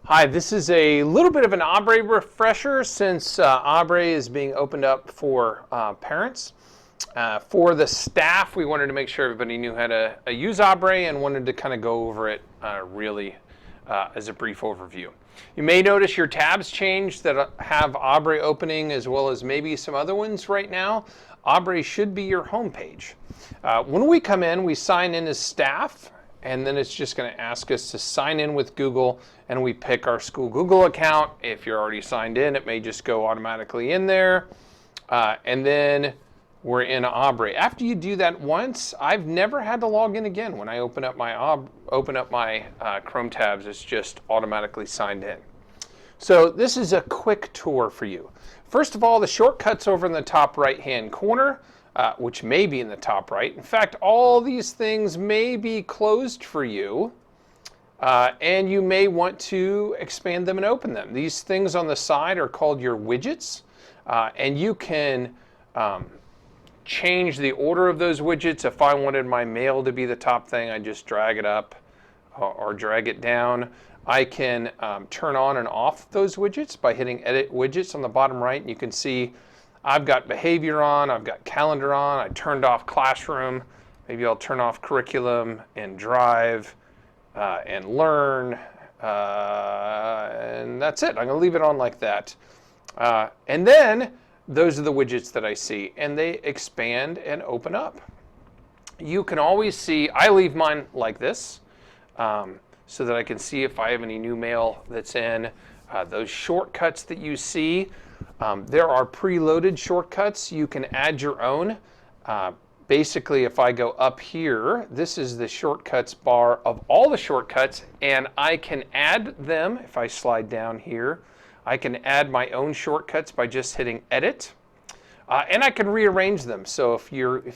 Hi, this is a little bit of an ABRE refresher since ABRE is being opened up for parents. For the staff, we wanted to make sure everybody knew how to use ABRE and wanted to kind of go over it really as a brief overview. You may notice your tabs changed that have ABRE opening as well as maybe some other ones right now. ABRE should be your home page. When we come in, we sign in as staff, and then it's just going to ask us to sign in with Google, and we pick our school Google account. If you're already signed in, it may just go automatically in there, and then we're in ABRE. After you do that once, I've never had to log in again. When I open up my Chrome tabs, it's just automatically signed in. So this is a quick tour for you. First of all, the shortcuts over in the top right-hand corner, which may be in the top right. In fact, all these things may be closed for you, and you may want to expand them and open them. These things on the side are called your widgets, and you can change the order of those widgets. If I wanted my mail to be the top thing, I just drag it up or drag it down. I can turn on and off those widgets by hitting Edit Widgets on the bottom right, and you can see I've got behavior on, I've got calendar on, I turned off classroom. Maybe I'll turn off curriculum and drive and learn, and that's it. I'm going to leave it on like that. And then those are the widgets that I see, and they expand and open up. You can always see, I leave mine like this so that I can see if I have any new mail that's in. Those shortcuts that you see, there are preloaded shortcuts. You can add your own. Basically, if I go up here, this is the shortcuts bar of all the shortcuts, and I can add them. If I slide down here, I can add my own shortcuts by just hitting Edit, and I can rearrange them. So if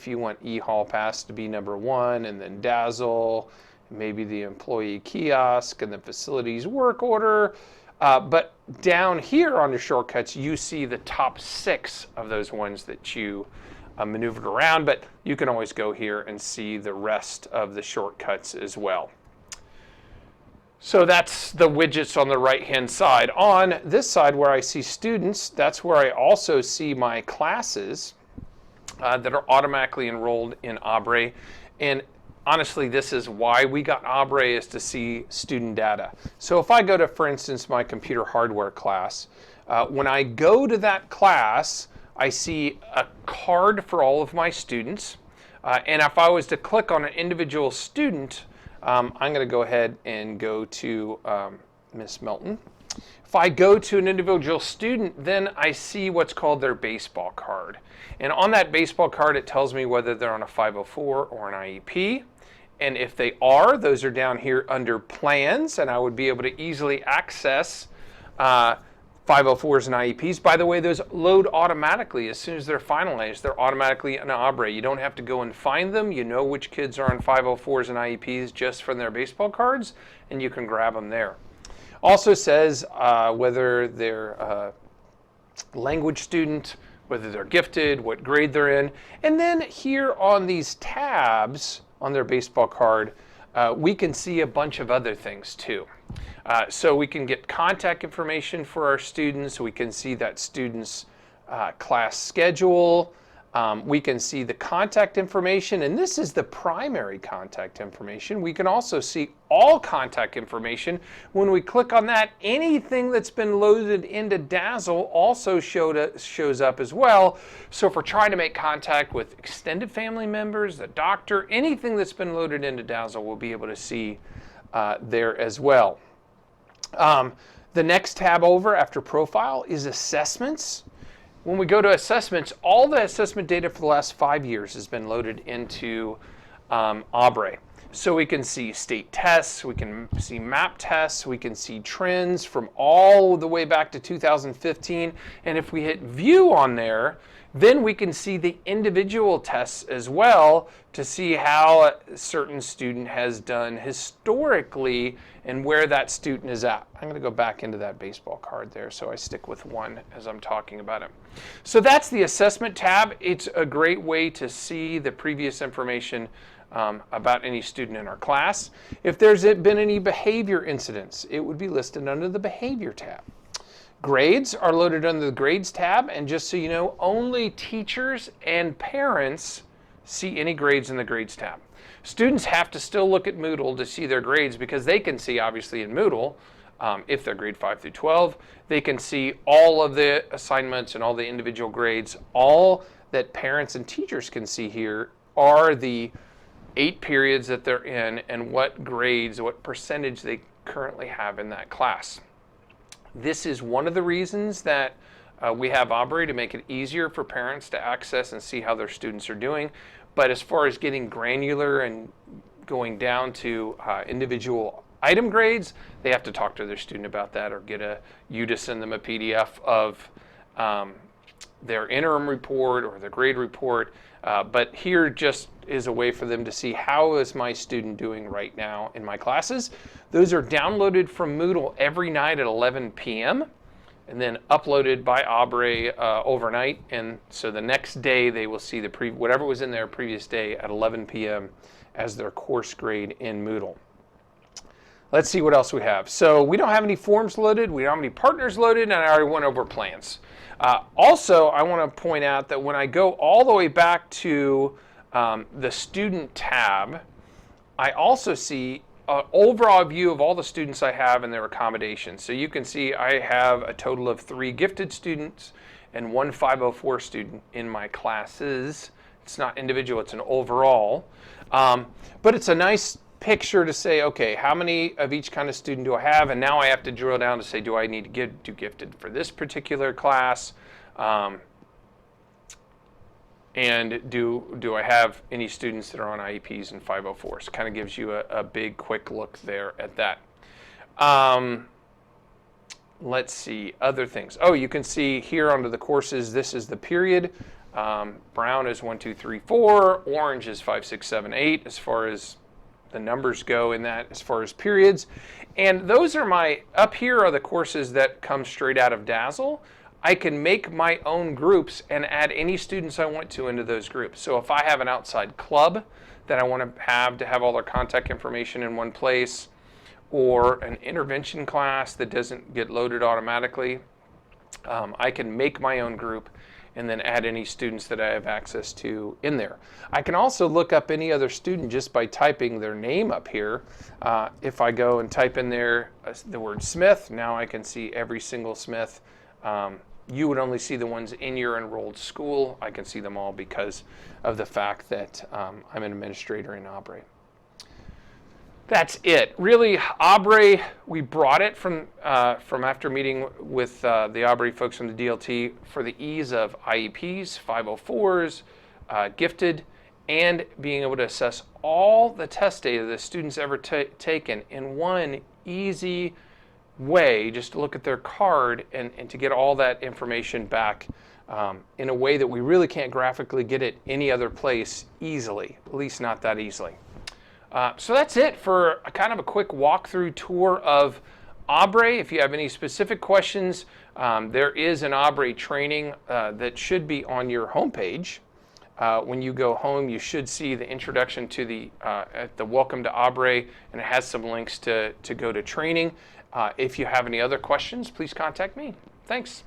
you want e-hall pass to be number 1, and then Dazzle, maybe the employee kiosk, and the facilities work order. But down here on the shortcuts, you see the top 6 of those ones that you maneuvered around, but you can always go here and see the rest of the shortcuts as well. So that's the widgets on the right-hand side. On this side where I see students, that's where I also see my classes that are automatically enrolled in ABRE. And honestly, this is why we got ABRE, is to see student data. So if I go to, for instance, my computer hardware class, when I go to that class, I see a card for all of my students. And if I was to click on an individual student, I'm going to go ahead and go to Miss Melton. If I go to an individual student, then I see what's called their baseball card. And on that baseball card, it tells me whether they're on a 504 or an IEP. And if they are, those are down here under plans, and I would be able to easily access 504s and IEPs. By the way, those load automatically as soon as they're finalized. They're automatically in ABRE. You don't have to go and find them. You know which kids are on 504s and IEPs just from their baseball cards, and you can grab them there. Also says whether they're a language student, whether they're gifted, what grade they're in. And then here on these tabs on their baseball card, we can see a bunch of other things too. So we can get contact information for our students. We can see that student's class schedule. We can see the contact information, and this is the primary contact information. We can also see all contact information. When we click on that, anything that's been loaded into Dazzle also shows up as well. So if we're trying to make contact with extended family members, the doctor, anything that's been loaded into Dazzle, we'll be able to see there as well. The next tab over after profile is assessments. When we go to assessments, all the assessment data for the last 5 years has been loaded into ABRE. So we can see state tests, we can see map tests, we can see trends from all the way back to 2015. And if we hit view on there, then we can see the individual tests as well to see how a certain student has done historically and where that student is at. I'm going to go back into that baseball card there so I stick with one as I'm talking about it. So that's the assessment tab. It's a great way to see the previous information about any student in our class. If there's been any behavior incidents, it would be listed under the Behavior tab. Grades are loaded under the Grades tab, and just so you know, only teachers and parents see any grades in the Grades tab. Students have to still look at Moodle to see their grades because they can see, obviously, in Moodle, if they're grade 5 through 12, they can see all of the assignments and all the individual grades. All that parents and teachers can see here are the 8 periods that they're in and what grades, what percentage they currently have in that class. This is one of the reasons that we have ABRE, to make it easier for parents to access and see how their students are doing. But as far as getting granular and going down to individual item grades, they have to talk to their student about that, or get you to send them a PDF of their interim report or their grade report. But here just is a way for them to see, how is my student doing right now in my classes. Those are downloaded from Moodle every night at 11 p.m. and then uploaded by ABRE overnight. And so the next day they will see whatever was in their previous day at 11 p.m. as their course grade in Moodle. Let's see what else we have. So we don't have any forms loaded, we don't have any partners loaded, and I already went over plans. Also, I want to point out that when I go all the way back to the Student tab, I also see an overall view of all the students I have and their accommodations. So you can see I have a total of 3 gifted students and 1 504 student in my classes. It's not individual, it's an overall. But it's a nice picture to say, okay, how many of each kind of student do I have? And now I have to drill down to say, do I need to do gifted for this particular class? And do I have any students that are on IEPs and 504s? Kind of gives you a big quick look there at that. Let's see, other things. Oh, you can see here under the courses, this is the period. Brown is 1, 2, 3, 4. Orange is 5, 6, 7, 8 as far as the numbers go in that, as far as periods. And those are up here are the courses that come straight out of Dazzle. I can make my own groups and add any students I want to into those groups. So if I have an outside club that I want to have all their contact information in one place, or an intervention class that doesn't get loaded automatically, I can make my own group and then add any students that I have access to in there. I can also look up any other student just by typing their name up here. If I go and type in there the word Smith, now I can see every single Smith. You would only see the ones in your enrolled school. I can see them all because of the fact that I'm an administrator in ABRE. That's it. Really, ABRE, we brought it from after meeting with the ABRE folks from the DLT for the ease of IEPs, 504s, gifted, and being able to assess all the test data the students ever taken in one easy way, just to look at their card and to get all that information back in a way that we really can't graphically get it any other place easily, at least not that easily. So that's it for kind of a quick walkthrough tour of ABRE. If you have any specific questions, there is an ABRE training that should be on your homepage. When you go home, you should see the introduction to the Welcome to ABRE, and it has some links to go to training. If you have any other questions, please contact me. Thanks.